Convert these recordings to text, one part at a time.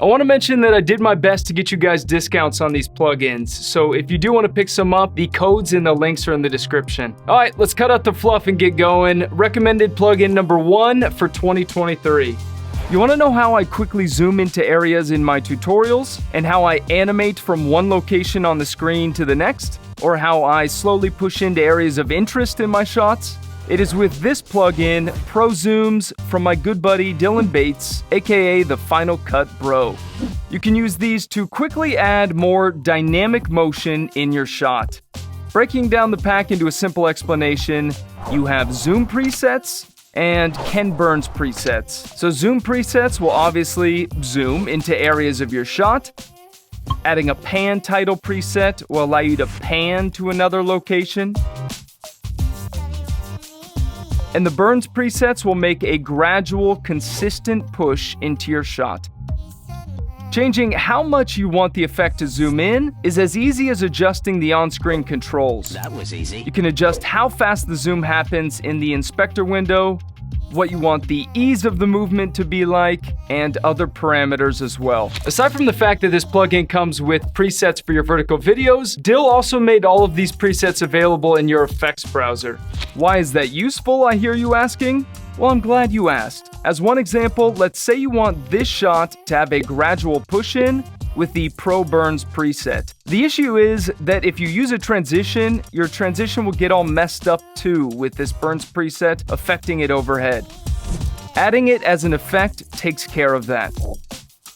I want to mention that I did my best to get you guys discounts on these plugins, so if you do want to pick some up, the codes and the links are in the description. Alright, let's cut out the fluff and get going. Recommended plugin number 1 for 2023. You want to know how I quickly zoom into areas in my tutorials, and how I animate from one location on the screen to the next, or how I slowly push into areas of interest in my shots? It is with this plugin, Pro Zooms, from my good buddy Dylan Bates, aka the Final Cut Bro. You can use these to quickly add more dynamic motion in your shot. Breaking down the pack into a simple explanation, you have zoom presets and Ken Burns presets. So zoom presets will obviously zoom into areas of your shot. Adding a pan title preset will allow you to pan to another location. And the Burns presets will make a gradual, consistent push into your shot. Changing how much you want the effect to zoom in is as easy as adjusting the on-screen controls. That was easy. You can adjust how fast the zoom happens in the inspector window, what you want the ease of the movement to be like, and other parameters as well. Aside from the fact that this plugin comes with presets for your vertical videos, Dill also made all of these presets available in your effects browser. Why is that useful, I hear you asking? Well, I'm glad you asked. As one example, let's say you want this shot to have a gradual push-in with the Pro Burns preset. The issue is that if you use a transition, your transition will get all messed up too with this Burns preset affecting it overhead. Adding it as an effect takes care of that.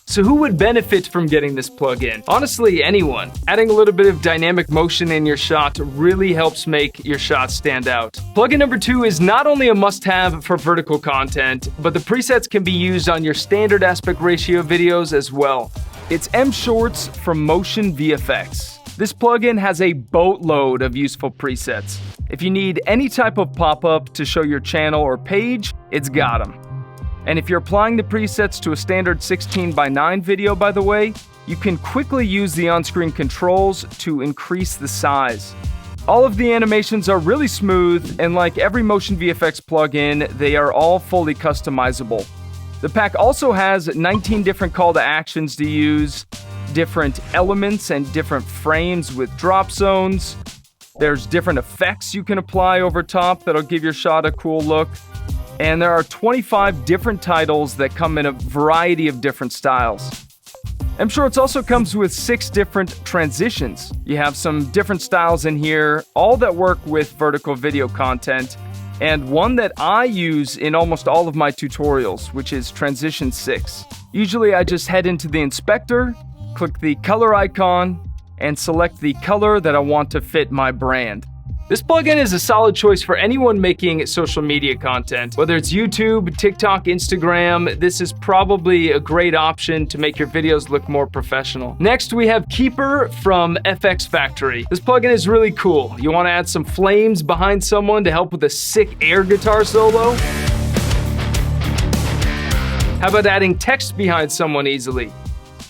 So who would benefit from getting this plugin? Honestly, anyone. Adding a little bit of dynamic motion in your shot really helps make your shot stand out. Plugin number 2 is not only a must-have for vertical content, but the presets can be used on your standard aspect ratio videos as well. It's M-Shorts from Motion VFX. This plugin has a boatload of useful presets. If you need any type of pop-up to show your channel or page, it's got them. And if you're applying the presets to a standard 16:9 video, by the way, you can quickly use the on-screen controls to increase the size. All of the animations are really smooth, and like every Motion VFX plugin, they are all fully customizable. The pack also has 19 different call to actions to use, different elements and different frames with drop zones. There's different effects you can apply over top that'll give your shot a cool look. And there are 25 different titles that come in a variety of different styles. M-Shorts also comes with 6 different transitions. You have some different styles in here, all that work with vertical video content, and one that I use in almost all of my tutorials, which is Transition 6. Usually I just head into the inspector, click the color icon, and select the color that I want to fit my brand. This plugin is a solid choice for anyone making social media content. Whether it's YouTube, TikTok, Instagram, this is probably a great option to make your videos look more professional. Next, we have Keeper from FX Factory. This plugin is really cool. You want to add some flames behind someone to help with a sick air guitar solo? How about adding text behind someone easily?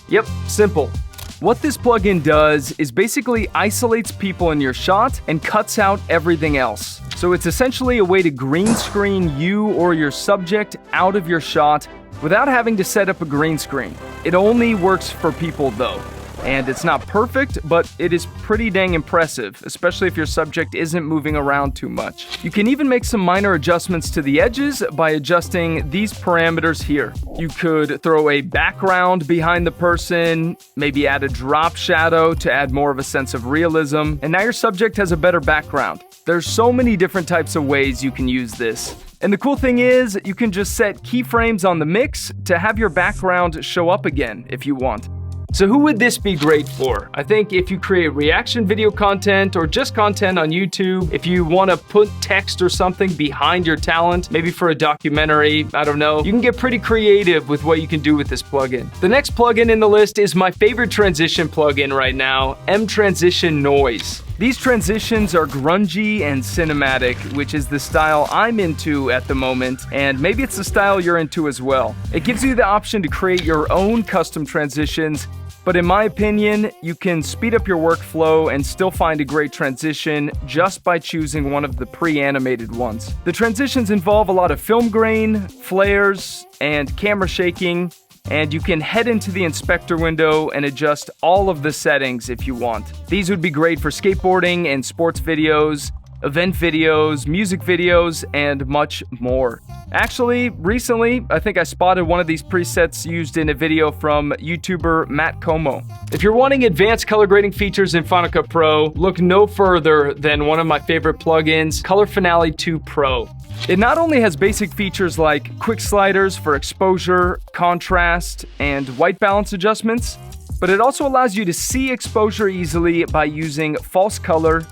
Yep, simple. What this plugin does is basically isolates people in your shot and cuts out everything else. So it's essentially a way to green screen you or your subject out of your shot without having to set up a green screen. It only works for people though. And it's not perfect, but it is pretty dang impressive, especially if your subject isn't moving around too much. You can even make some minor adjustments to the edges by adjusting these parameters here. You could throw a background behind the person, maybe add a drop shadow to add more of a sense of realism, and now your subject has a better background. There's so many different types of ways you can use this. And the cool thing is, you can just set keyframes on the mix to have your background show up again if you want. So who would this be great for? I think if you create reaction video content or just content on YouTube, if you want to put text or something behind your talent, maybe for a documentary, I don't know, you can get pretty creative with what you can do with this plugin. The next plugin in the list is my favorite transition plugin right now, M-Transition Noise. These transitions are grungy and cinematic, which is the style I'm into at the moment, and maybe it's the style you're into as well. It gives you the option to create your own custom transitions, but in my opinion, you can speed up your workflow and still find a great transition just by choosing one of the pre-animated ones. The transitions involve a lot of film grain, flares, and camera shaking, and you can head into the inspector window and adjust all of the settings if you want. These would be great for skateboarding and sports videos, event videos, music videos, and much more. Actually, recently, I think I spotted one of these presets used in a video from YouTuber Matt Como. If you're wanting advanced color grading features in Final Cut Pro, look no further than one of my favorite plugins, Color Finale 2 Pro. It not only has basic features like quick sliders for exposure, contrast, and white balance adjustments, but it also allows you to see exposure easily by using false color,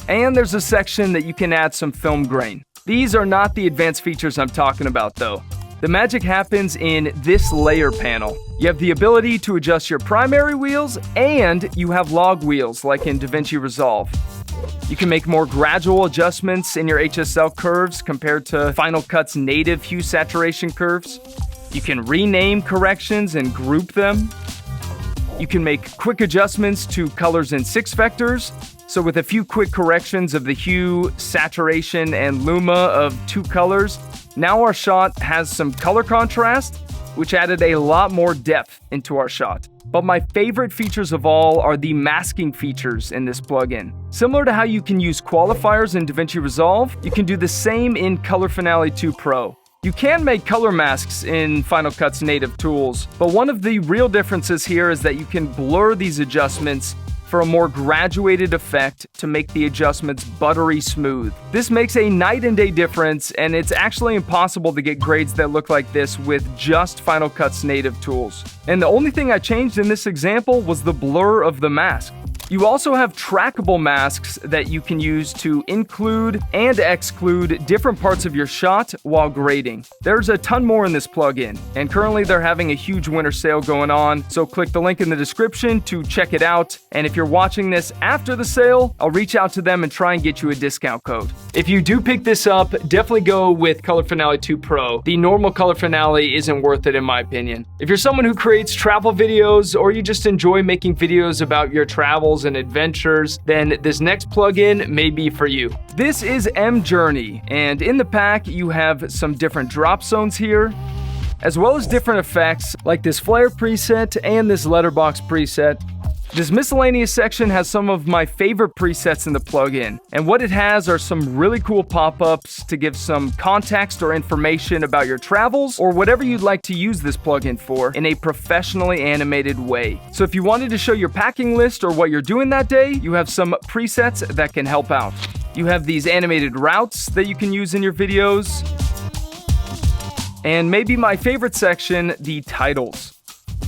and there's a section that you can add some film grain. These are not the advanced features I'm talking about though. The magic happens in this layer panel. You have the ability to adjust your primary wheels, and you have log wheels like in DaVinci Resolve. You can make more gradual adjustments in your HSL curves compared to Final Cut's native hue saturation curves. You can rename corrections and group them. You can make quick adjustments to colors in 6 vectors. So with a few quick corrections of the hue, saturation, and luma of 2 colors, now our shot has some color contrast, which added a lot more depth into our shot. But my favorite features of all are the masking features in this plugin. Similar to how you can use qualifiers in DaVinci Resolve, you can do the same in Color Finale 2 Pro. You can make color masks in Final Cut's native tools, but one of the real differences here is that you can blur these adjustments for a more graduated effect to make the adjustments buttery smooth. This makes a night and day difference, and it's actually impossible to get grades that look like this with just Final Cut's native tools. And the only thing I changed in this example was the blur of the mask. You also have trackable masks that you can use to include and exclude different parts of your shot while grading. There's a ton more in this plugin, and currently they're having a huge winter sale going on, so click the link in the description to check it out. And if you're watching this after the sale, I'll reach out to them and try and get you a discount code. If you do pick this up, definitely go with Color Finale 2 Pro. The normal Color Finale isn't worth it in my opinion. If you're someone who creates travel videos, or you just enjoy making videos about your travels and adventures, then this next plugin may be for you. This is mJourney, and in the pack you have some different drop zones here, as well as different effects like this flare preset and this letterbox preset. This miscellaneous section has some of my favorite presets in the plugin, and what it has are some really cool pop-ups to give some context or information about your travels or whatever you'd like to use this plugin for in a professionally animated way. So if you wanted to show your packing list or what you're doing that day, you have some presets that can help out. You have these animated routes that you can use in your videos, and maybe my favorite section, the titles.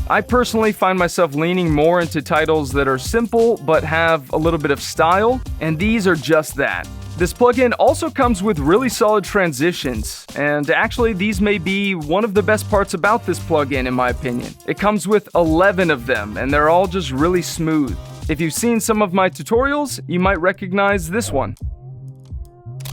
I personally find myself leaning more into titles that are simple but have a little bit of style, and these are just that. This plugin also comes with really solid transitions, and actually these may be one of the best parts about this plugin in my opinion. It comes with 11 of them, and they're all just really smooth. If you've seen some of my tutorials, you might recognize this one.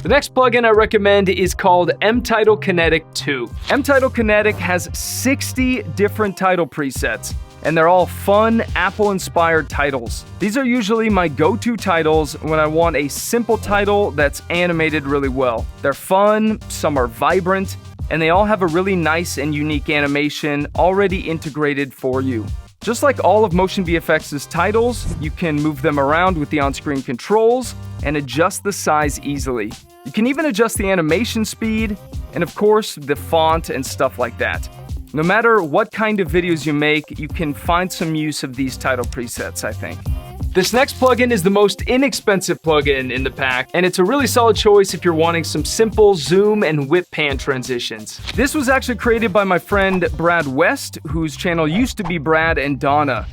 The next plugin I recommend is called mTitle Kinetic 2. mTitle Kinetic has 60 different title presets, and they're all fun, Apple-inspired titles. These are usually my go-to titles when I want a simple title that's animated really well. They're fun, some are vibrant, and they all have a really nice and unique animation already integrated for you. Just like all of Motion VFX's titles, you can move them around with the on-screen controls and adjust the size easily. You can even adjust the animation speed, and of course, the font and stuff like that. No matter what kind of videos you make, you can find some use of these title presets, I think. This next plugin is the most inexpensive plugin in the pack, and it's a really solid choice if you're wanting some simple zoom and whip pan transitions. This was actually created by my friend Brad West, whose channel used to be Brad and Donna.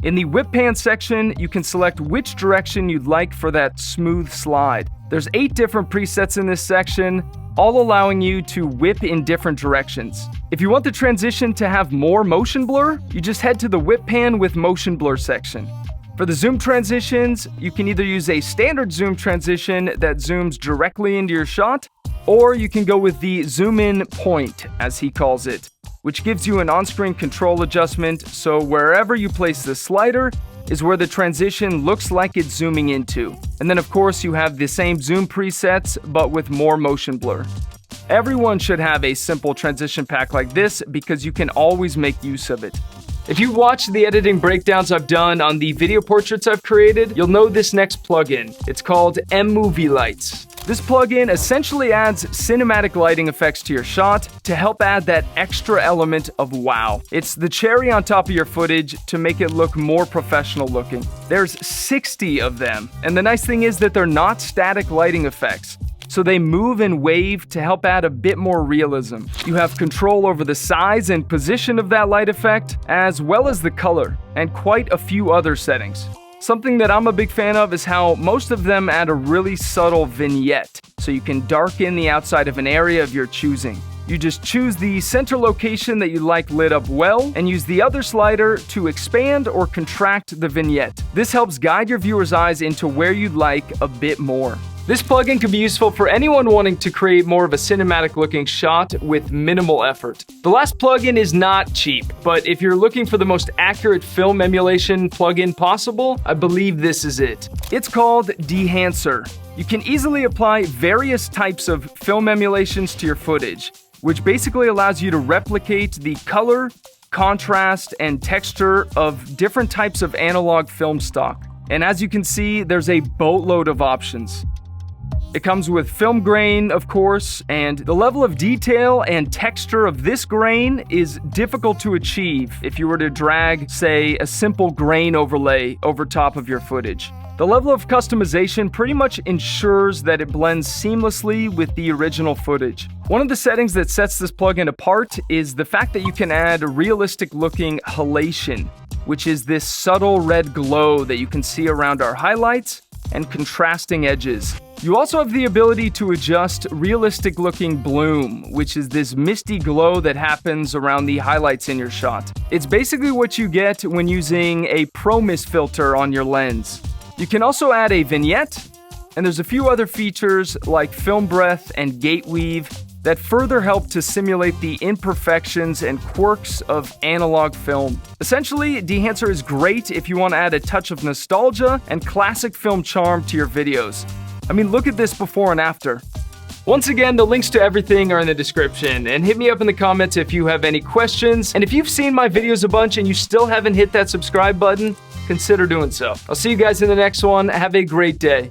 In the whip pan section, you can select which direction you'd like for that smooth slide. There's 8 different presets in this section, all allowing you to whip in different directions. If you want the transition to have more motion blur, you just head to the whip pan with motion blur section. For the zoom transitions, you can either use a standard zoom transition that zooms directly into your shot, or you can go with the zoom in point, as he calls it, which gives you an on-screen control adjustment, so wherever you place the slider is where the transition looks like it's zooming into. And then of course you have the same zoom presets, but with more motion blur. Everyone should have a simple transition pack like this because you can always make use of it. If you watched the editing breakdowns I've done on the video portraits I've created, you'll know this next plugin. It's called emulate. This plugin essentially adds cinematic lighting effects to your shot to help add that extra element of wow. It's the cherry on top of your footage to make it look more professional looking. There's 60 of them, and the nice thing is that they're not static lighting effects. So they move and wave to help add a bit more realism. You have control over the size and position of that light effect, as well as the color, and quite a few other settings. Something that I'm a big fan of is how most of them add a really subtle vignette, so you can darken the outside of an area of your choosing. You just choose the center location that you like lit up well, and use the other slider to expand or contract the vignette. This helps guide your viewer's eyes into where you'd like a bit more. This plugin can be useful for anyone wanting to create more of a cinematic looking shot with minimal effort. The last plugin is not cheap, but if you're looking for the most accurate film emulation plugin possible, I believe this is it. It's called DYLANJOHN. You can easily apply various types of film emulations to your footage, which basically allows you to replicate the color, contrast, and texture of different types of analog film stock. And as you can see, there's a boatload of options. It comes with film grain, of course, and the level of detail and texture of this grain is difficult to achieve if you were to drag, say, a simple grain overlay over top of your footage. The level of customization pretty much ensures that it blends seamlessly with the original footage. One of the settings that sets this plugin apart is the fact that you can add realistic-looking halation, which is this subtle red glow that you can see around our highlights and contrasting edges. You also have the ability to adjust realistic-looking bloom, which is this misty glow that happens around the highlights in your shot. It's basically what you get when using a Pro Mist filter on your lens. You can also add a vignette, and there's a few other features like film breath and gate weave that further help to simulate the imperfections and quirks of analog film. Essentially, DYLANJOHN is great if you want to add a touch of nostalgia and classic film charm to your videos. I mean, look at this before and after. Once again, the links to everything are in the description, and hit me up in the comments if you have any questions. And if you've seen my videos a bunch and you still haven't hit that subscribe button, consider doing so. I'll see you guys in the next one. Have a great day.